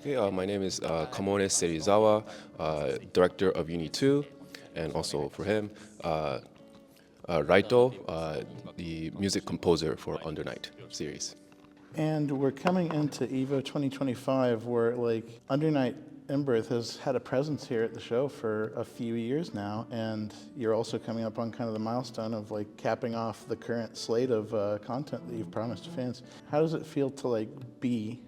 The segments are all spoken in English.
Okay, my name is Kamone Serizawa, director of Uni 2, and also for him, Raito, the music composer for Under Night series. And we're coming into EVO 2025, where Under Night In-Birth has had a presence here at the show for a few years now, and you're also coming up on kind of the milestone of capping off the current slate of content that you've promised to fans. How does it feel to be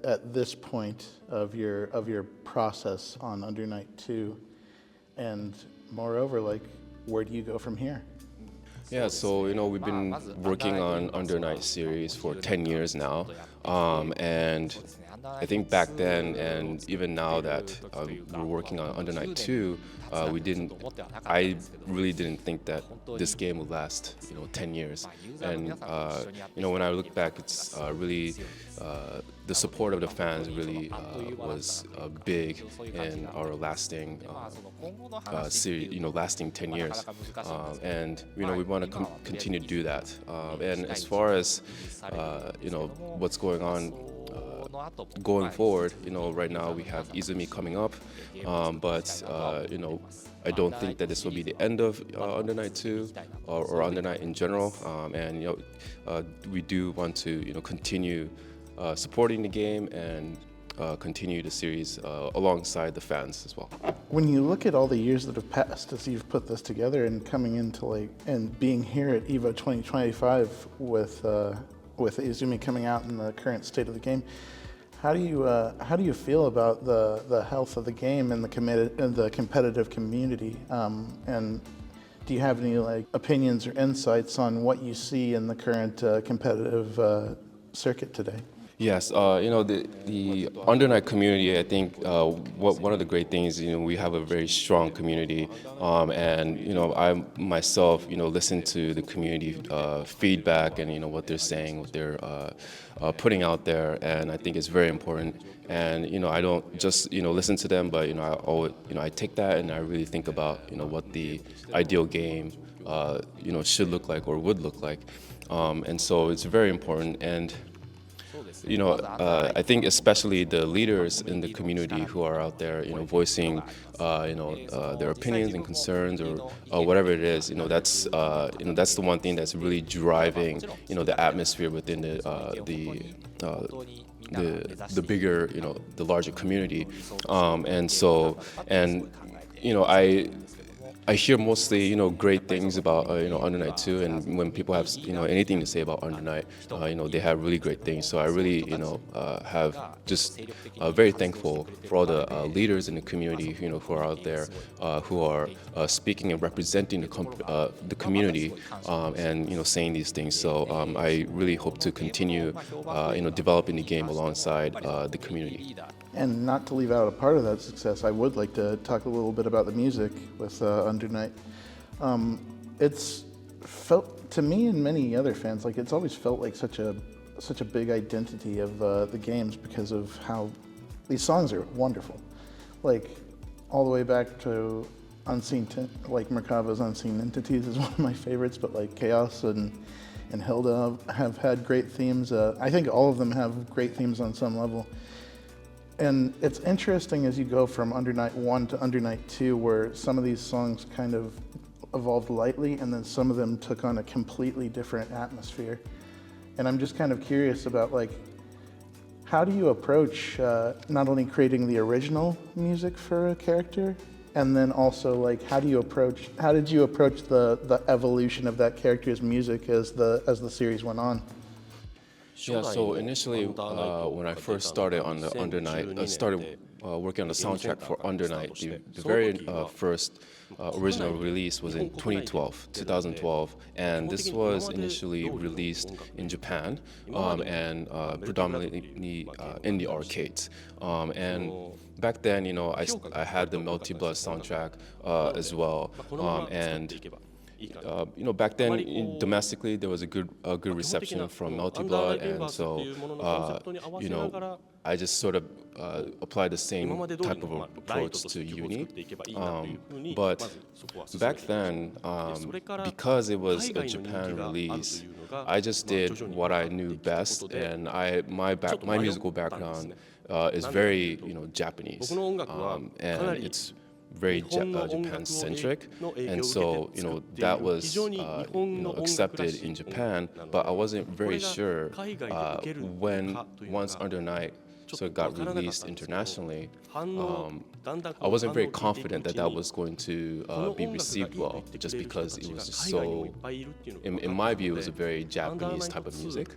at this point of your process on Under Night 2, and moreover, where do you go from here? Yeah, so we've been working on Under Night series for 10 years now, and I think back then and even now that we're working on Under Night 2, I really didn't think that this game would last 10 years. And when I look back, it's really the support of the fans really was big in our lasting series, lasting 10 years. And we want to continue to do that. And as far as what's going on going forward, right now we have Izumi coming up, but I don't think that this will be the end of Under Night 2 or Under Night in general. And we do want to continue supporting the game and continue the series alongside the fans as well. When you look at all the years that have passed as you've put this together and coming into and being here at EVO 2025 with Izumi coming out in the current state of the game, how do you feel about the health of the game and the competitive community? And do you have any opinions or insights on what you see in the current competitive circuit today? Yes, the Under Night community, I think one of the great things, we have a very strong community, and I myself, listen to the community feedback and what they're saying, what they're putting out there, and I think it's very important. And I don't just listen to them, but I take that and I really think about what the ideal game should look like or would look like, and so it's very important. And I think especially the leaders in the community who are out there, voicing, their opinions and concerns or whatever it is, that's the one thing that's really driving, the atmosphere within the bigger, the larger community, I hear mostly, great things about, Under Night 2, and when people have, anything to say about Under Night, they have really great things. So I really, have just very thankful for all the leaders in the community, who are out there, who are speaking and representing the community, and saying these things. So I really hope to continue, developing the game alongside the community. And not to leave out a part of that success, I would like to talk a little bit about the music with Under Night. It's felt to me and many other fans it's always felt like such a big identity of the games because of how these songs are wonderful. All the way back to Merkava's Unseen Entities is one of my favorites, but Chaos and Hilda have had great themes. I think all of them have great themes on some level. And it's interesting as you go from Under Night 1 to Under Night 2, where some of these songs kind of evolved lightly, and then some of them took on a completely different atmosphere. And I'm just kind of curious about how do you approach not only creating the original music for a character, and then also how did you approach the evolution of that character's music as the series went on? Yeah, so initially, when I first started on the Under Night, started working on the soundtrack for Under Night, the very first original release was in 2012, and this was initially released in Japan, and predominantly in the arcades. And back then, I had the Melty Blood soundtrack as well, and back then domestically there was a good reception from Melty Blood, and so I just sort of applied the same type of approach to Uni. But back then, because it was a Japan release, I just did what I knew best, and my musical background is very Japanese, and it's very Japan-centric, and so that was accepted in Japan, but I wasn't very sure when once Under Night so it got released internationally. I wasn't very confident that that was going to be received well, just because it was just so, in my view, it was a very Japanese type of music.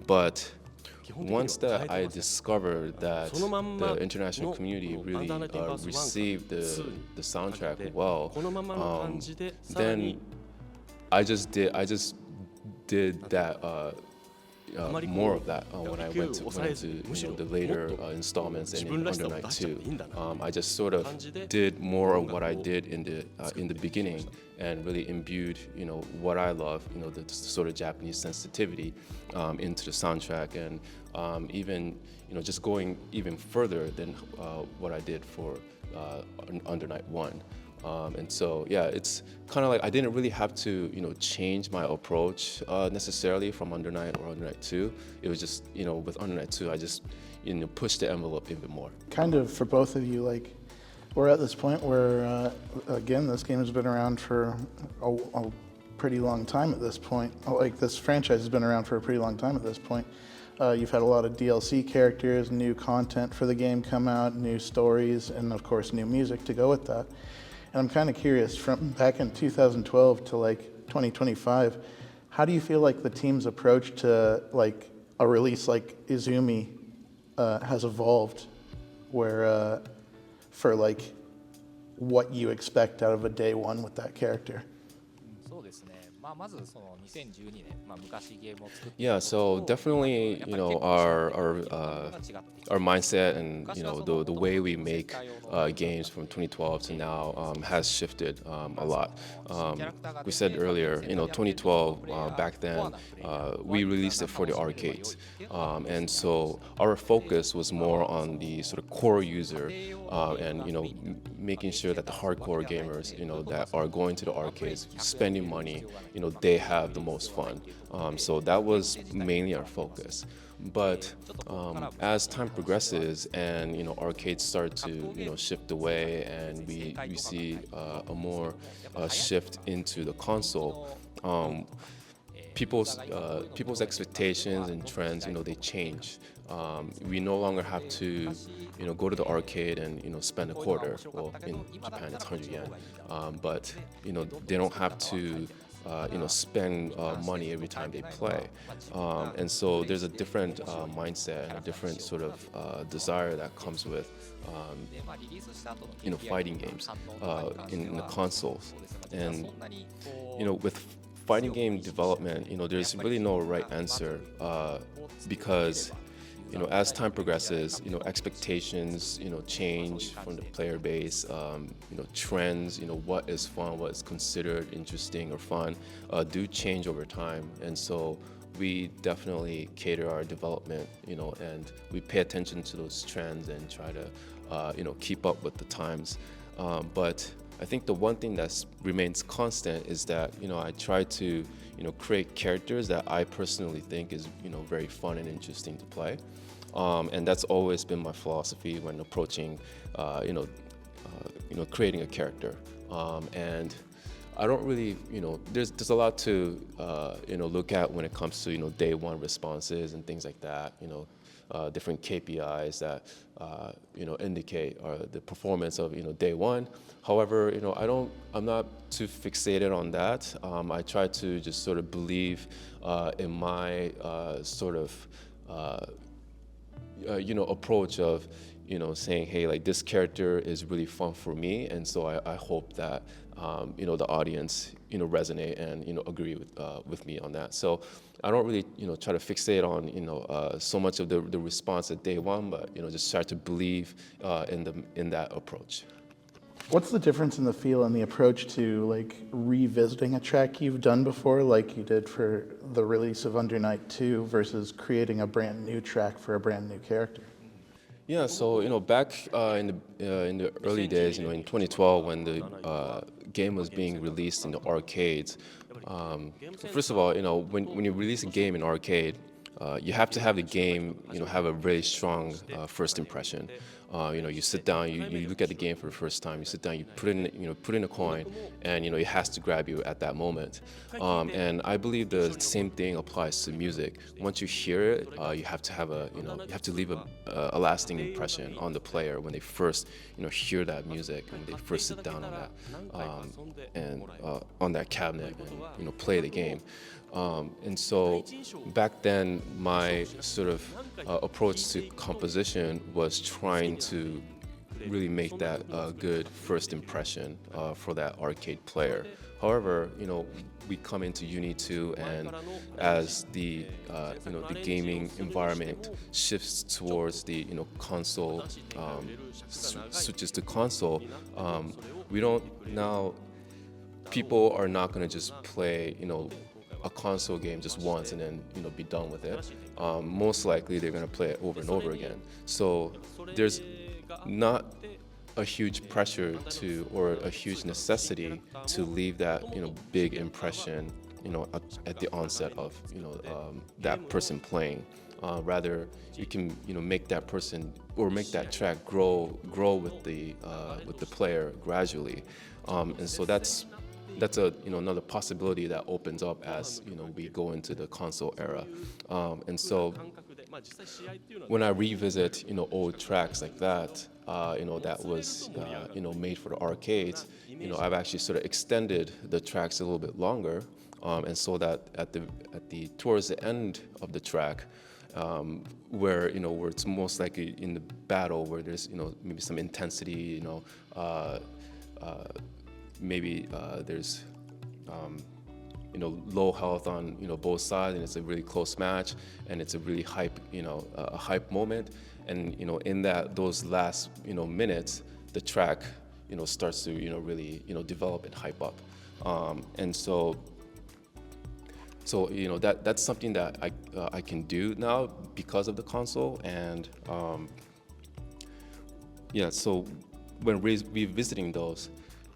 But once that I discovered that the international community really received the soundtrack well, then I just did that. More of that when I went into the later installments and in Under Night 2. I just sort of did more of what I did in the beginning and really imbued what I love, the sort of Japanese sensitivity into the soundtrack, and even just going even further than what I did for Under Night 1. And so, yeah, it's kind of like I didn't really have to, change my approach necessarily from Under Night or Under Night 2. It was just, with Under Night 2, I just, pushed the envelope even more. Kind of for both of you, like, we're at this point where, again, this game has been around for a pretty long time at this point. Like, this franchise has been around for a pretty long time at this point. You've had a lot of DLC characters, new content for the game come out, new stories, and of course, new music to go with that. And I'm kind of curious, from back in 2012 to like 2025, how do you feel like the team's approach to like a release like Izumi has evolved, where for like what you expect out of a day one with that character? Yeah, so definitely, our mindset and the way we make games from 2012 to now has shifted a lot. We said earlier, 2012 back then we released it for the arcades, and so our focus was more on the sort of core user and making sure that the hardcore gamers that are going to the arcades, spending money, they have the most fun. So that was mainly our focus. But as time progresses and arcades start to shift away, and we see a more shift into the console, people's expectations and trends they change. We no longer have to go to the arcade and spend a quarter. Well, in Japan it's 100 yen, but they don't have to spend money every time they play, and so there's a different mindset and a different sort of desire that comes with fighting games in the consoles. And with fighting game development, there's really no right answer, because as time progresses, expectations, change from the player base, trends, what is fun, what is considered interesting or fun, do change over time. And so we definitely cater our development, and we pay attention to those trends and try to, keep up with the times. But I think the one thing that remains constant is that, I try to, create characters that I personally think is, very fun and interesting to play. And that's always been my philosophy when approaching, creating a character. And I don't really, there's a lot to, look at when it comes to, day one responses and things like that. Different KPIs that, indicate the performance of, day one. However, I'm not too fixated on that. I try to just sort of believe in my sort of, approach of, saying, hey, like this character is really fun for me, and so I hope that, the audience, resonate and, agree with me on that. So I don't really, try to fixate on, so much of the response at day one, but, just try to believe in that approach. What's the difference in the feel and the approach to like revisiting a track you've done before, like you did for the release of Under Night 2, versus creating a brand new track for a brand new character? Yeah, so back in the early days, in 2012, when the game was being released in the arcades. First of all, when you release a game in arcade, you have to have the game, have a really strong first impression. You sit down, you look at the game for the first time. You sit down, you put in a coin, and it has to grab you at that moment. And I believe the same thing applies to music. Once you hear it, you have to have you have to leave a lasting impression on the player when they first, hear that music, when they first sit down on that and on that cabinet and play the game. And so back then, my sort of approach to composition was trying to really make that good first impression for that arcade player. However, we come into Uni 2, and as the the gaming environment shifts towards the console, switches to console, we don't now. People are not going to just play, a console game just once and then be done with it. Most likely they're going to play it over and over again. So there's not a huge pressure to, or a huge necessity to leave that big impression at the onset of that person playing. Rather, you can make that person or make that track grow with the player gradually, and so that's a another possibility that opens up as we go into the console era. And so when I revisit old tracks like that, that was made for the arcades, I've actually sort of extended the tracks a little bit longer, and so that at the towards the end of the track, where where it's most likely in the battle, where there's maybe some intensity, maybe there's low health on both sides, and it's a really close match, and it's a really hype a hype moment, and in those last minutes, the track starts to really develop and hype up, and so that's something that I can do now because of the console. And so when revisiting those,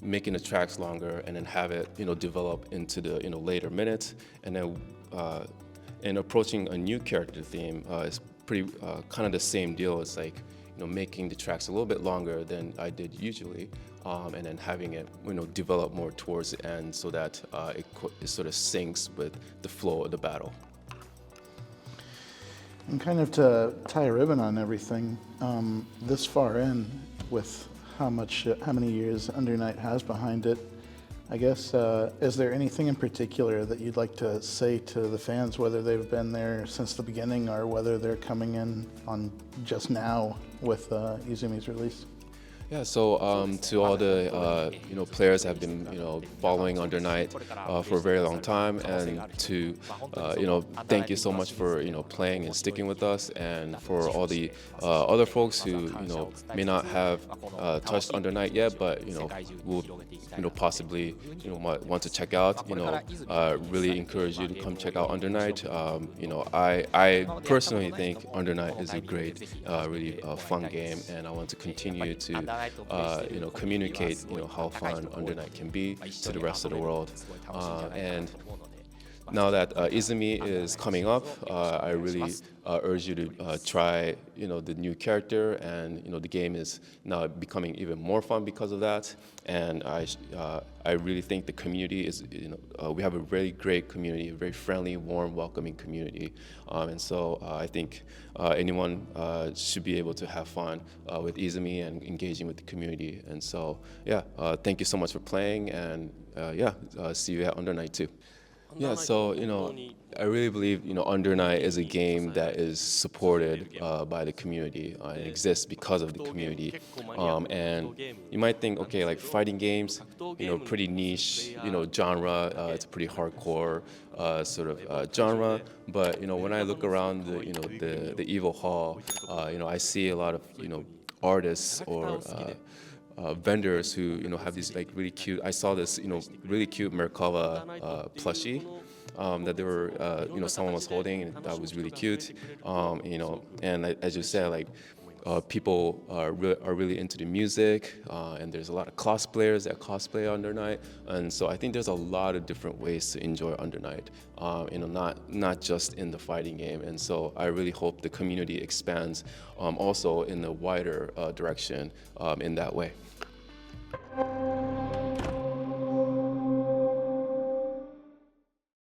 making the tracks longer and then have it develop into the later minutes, and then and approaching a new character theme is pretty kind of the same deal. It's like making the tracks a little bit longer than I did usually, and then having it develop more towards the end, so that it sort of syncs with the flow of the battle. And kind of to tie a ribbon on everything, this far in, with how many years Under Night has behind it, I guess, is there anything in particular that you'd like to say to the fans, whether they've been there since the beginning or whether they're coming in on just now with Izumi's release? Yeah, so to all the players that have been following Under Night for a very long time, and to thank you so much for playing and sticking with us, and for all the other folks who may not have touched Under Night yet, but will possibly want to check out. Really encourage you to come check out Under Night. I personally think Under Night is a great, really fun game, and I want to continue to communicate how fun Under Night can be to the rest of the world. And now that Izumi is coming up, I really urge you to try the new character, and the game is now becoming even more fun because of that. And I really think the community is we have a very great community, a very friendly, warm, welcoming community, and so I think anyone should be able to have fun with Izumi and engaging with the community. And so thank you so much for playing, and see you at Under Night too. Yeah, so I really believe Under Night is a game that is supported by the community. It exists because of the community, and you might think, okay, like fighting games, pretty niche, genre. It's a pretty hardcore sort of genre. But when I look around the Evo Hall, I see a lot of artists or vendors who have these like really cute. I saw this really cute Merkava plushie that they were someone was holding, and that was really cute. And as you said, like people are really into the music, and there's a lot of cosplayers that cosplay Under Night, and so I think there's a lot of different ways to enjoy Under Night. Not just in the fighting game, and so I really hope the community expands also in a wider direction in that way.